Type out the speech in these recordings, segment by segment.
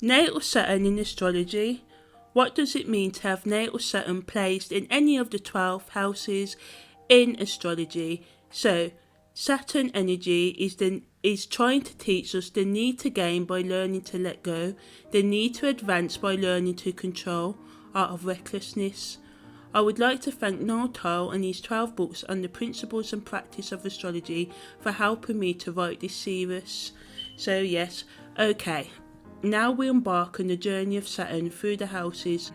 Natal Saturn in astrology. What does it mean to have natal Saturn placed in any of the 12 houses in astrology? So, Saturn energy is trying to teach us the need to gain by learning to let go, the need to advance by learning to control, out of recklessness. I would like to thank Natal and his 12 books on the principles and practice of astrology for helping me to write this series. So yes, okay. Now we embark on the journey of Saturn through the houses.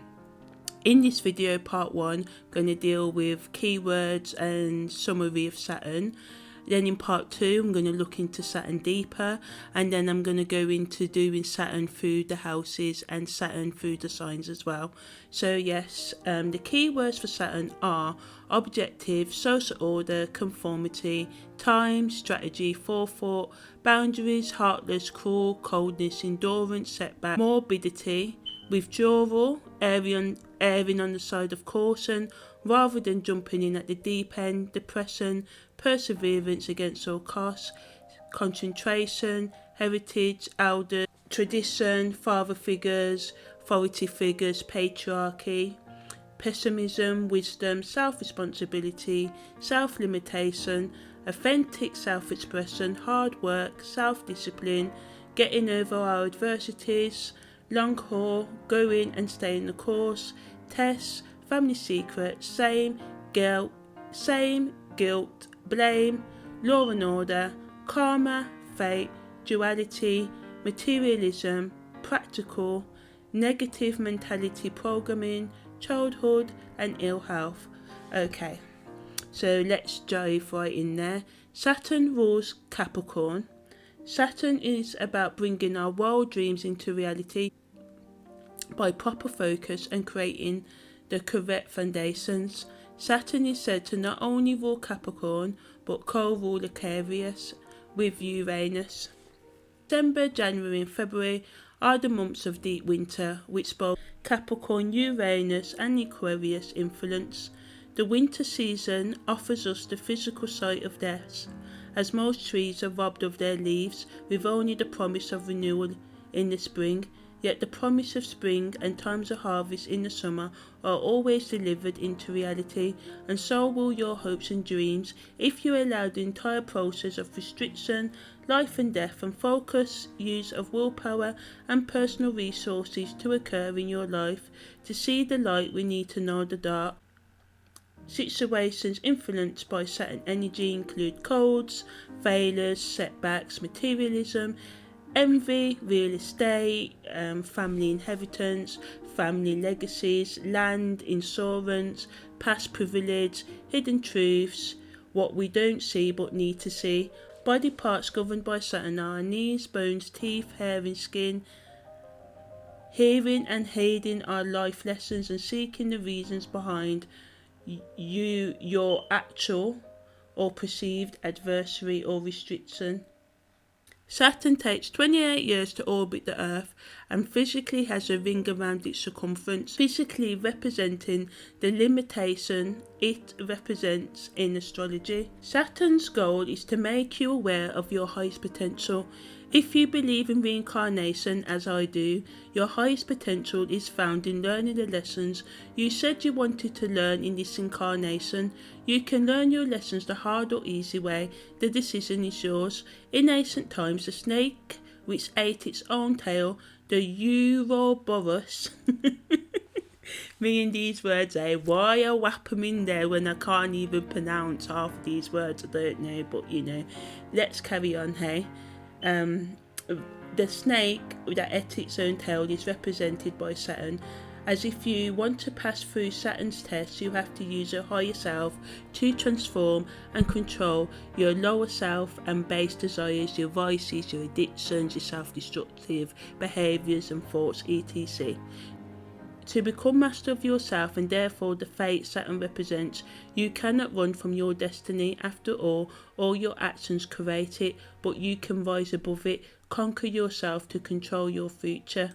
In this video, part 1, I'm going to deal with keywords and summary of Saturn. Then in part 2, I'm going to look into Saturn deeper, and then I'm going to go into doing Saturn through the houses and Saturn through the signs as well. So yes, the keywords for Saturn are objective, social order, conformity, time, strategy, forethought, boundaries, heartless, cruel, coldness, endurance, setback, morbidity, withdrawal, erring on the side of caution, rather than jumping in at the deep end, depression, perseverance against all costs, concentration, heritage, elder, tradition, father figures, authority figures, patriarchy, pessimism, wisdom, self-responsibility, self-limitation, authentic self-expression, hard work, self-discipline, getting over our adversities, long haul, going and staying the course, tests, family secrets, shame, guilt, blame, law and order, karma, fate, duality, materialism, practical, negative mentality programming, childhood and ill health. Okay, so let's dive right in there. Saturn rules Capricorn. Saturn is about bringing our wild dreams into reality by proper focus and creating the correct foundations. Saturn is said to not only rule Capricorn but co-rule Aquarius with Uranus. December, January and February are the months of deep winter, which both Capricorn, Uranus and Aquarius influence. The winter season offers us the physical sight of death, as most trees are robbed of their leaves with only the promise of renewal in the spring. Yet the promise of spring and times of harvest in the summer are always delivered into reality, and so will your hopes and dreams if you allow the entire process of restriction, life and death, and focus use of willpower and personal resources to occur in your life. To see the light, we need to know the dark. Situations influenced by Saturn energy include colds, failures, setbacks, materialism, envy, real estate, family inheritance, family legacies, land, insurance, past privilege, hidden truths, what we don't see but need to see. Body parts governed by Saturn are our knees, bones, teeth, hair and skin. Hearing and heeding are life lessons and seeking the reasons behind your actual or perceived adversary or restriction. Saturn takes 28 years to orbit the Earth and physically has a ring around its circumference, physically representing the limitation it represents in astrology. Saturn's goal is to make you aware of your highest potential. If you believe in reincarnation, as I do, your highest potential is found in learning the lessons you said you wanted to learn in this incarnation. You can learn your lessons the hard or easy way. The decision is yours. In ancient times, the snake which ate its own tail, the Ouroboros, me and these words, why I whap them in there when I can't even pronounce half of these words? I don't know, but let's carry on, hey. The snake that ate its own tail is represented by Saturn, as if you want to pass through Saturn's test, you have to use your higher self to transform and control your lower self and base desires, your vices, your addictions, your self-destructive behaviours and thoughts, etc. To become master of yourself and therefore the fate Saturn represents, you cannot run from your destiny. After all your actions create it, but you can rise above it, conquer yourself to control your future.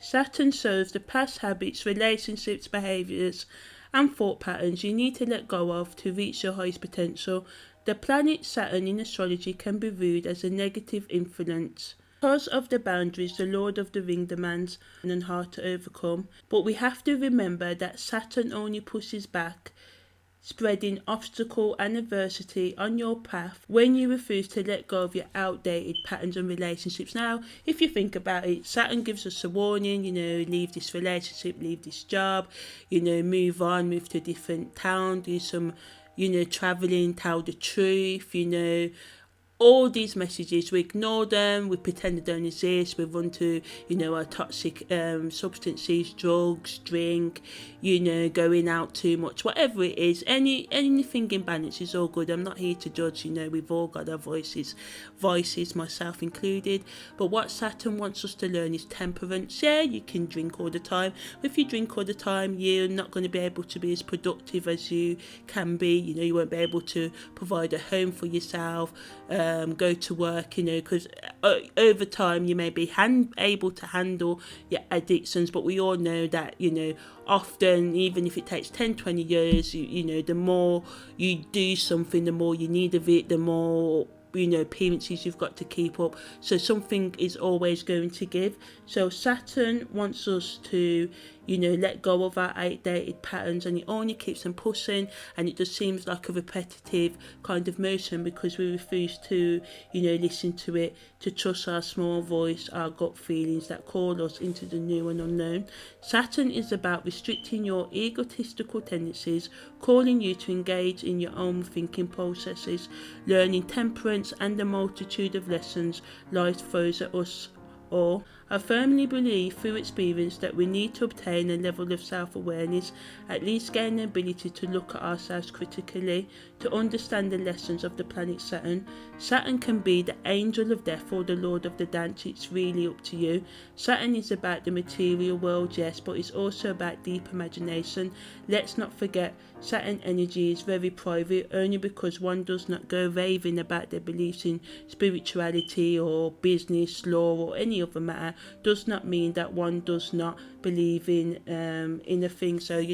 Saturn shows the past habits, relationships, behaviours and thought patterns you need to let go of to reach your highest potential. The planet Saturn in astrology can be viewed as a negative influence Because of the boundaries the Lord of the Ring demands and hard to overcome. But we have to remember that Saturn only pushes back, spreading obstacle and adversity on your path when you refuse to let go of your outdated patterns and relationships. Now, if you think about it, Saturn gives us a warning, leave this relationship, leave this job, move on, move to a different town, do some, traveling, tell the truth, all these messages, we ignore them, we pretend they don't exist, we run to, our toxic substances, drugs, drink, going out too much, whatever it is, anything in balance is all good. I'm not here to judge, we've all got our voices, myself included. But what Saturn wants us to learn is temperance. Yeah, you can drink all the time, but if you drink all the time, you're not going to be able to be as productive as you can be. You won't be able to provide a home for yourself, go to work, because over time you may be able to handle your addictions. But we all know that, often, even if it takes 10-20 years, the more you do something, the more you need of it, the more appearances you've got to keep up. So something is always going to give. So Saturn wants us to let go of our outdated patterns, and it only keeps them pushing, and it just seems like a repetitive kind of motion because we refuse to listen to it, to trust our small voice, our gut feelings that call us into the new and unknown. Saturn is about restricting your egotistical tendencies, calling you to engage in your own thinking processes, learning temperance, and a multitude of lessons life throws at us all. I firmly believe through experience that we need to obtain a level of self-awareness, at least gain the ability to look at ourselves critically, to understand the lessons of the planet Saturn. Saturn can be the angel of death or the lord of the dance. It's really up to you. Saturn is about the material world, yes, but it's also about deep imagination. Let's not forget, Saturn energy is very private, only because one does not go raving about their beliefs in spirituality or business, law, or any other matter does not mean that one does not believe in a thing. So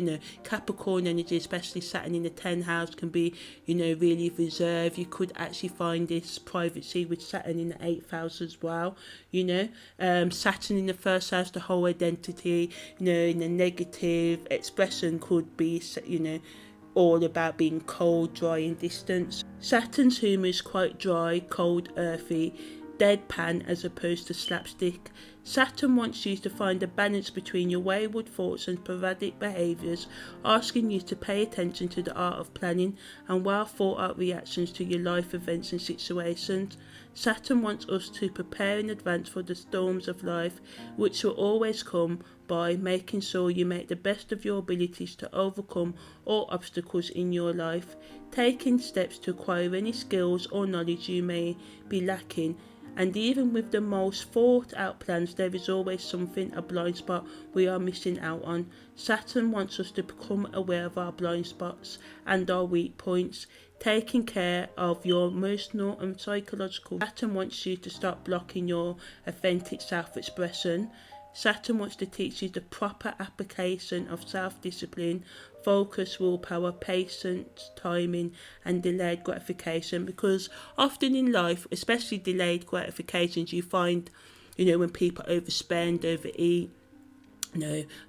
Capricorn energy, especially Saturn in the 10th house, can be really reserved. You could actually find this privacy with Saturn in the 8th house as well. Saturn in the first house, the whole identity, in a negative expression could be all about being cold, dry and distant. Saturn's humour is quite dry, cold, earthy, deadpan as opposed to slapstick. Saturn wants you to find a balance between your wayward thoughts and sporadic behaviours, asking you to pay attention to the art of planning and well thought out reactions to your life events and situations. Saturn wants us to prepare in advance for the storms of life, which will always come, by making sure you make the best of your abilities to overcome all obstacles in your life, taking steps to acquire any skills or knowledge you may be lacking. And even with the most thought out plans, there is always something, a blind spot we are missing out on. Saturn wants us to become aware of our blind spots and our weak points, taking care of your emotional and psychological. Saturn wants you to stop blocking your authentic self-expression. Saturn wants to teach you the proper application of self-discipline, focus, willpower, patience, timing and delayed gratification, because often in life, especially delayed gratifications, you find, when people overspend, overeat,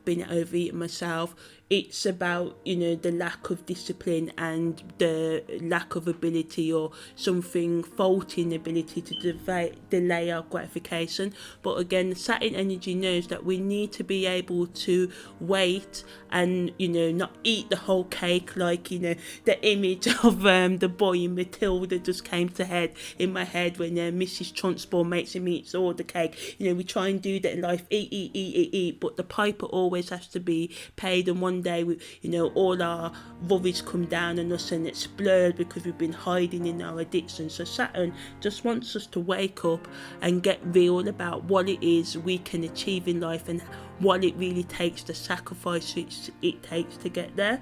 been overeating myself, it's about the lack of discipline and the lack of ability or something faulty in the ability to delay our gratification. But again, the Saturn energy knows that we need to be able to wait and not eat the whole cake, like the image of the boy in Matilda just came to head in my head when Mrs. Trunchbull makes him eat all the cake. We try and do that in life, eat, but the piper always has to be paid, and one day all our rubbish come down on us and explode because we've been hiding in our addiction. So Saturn just wants us to wake up and get real about what it is we can achieve in life and what it really takes, the sacrifice it takes to get there.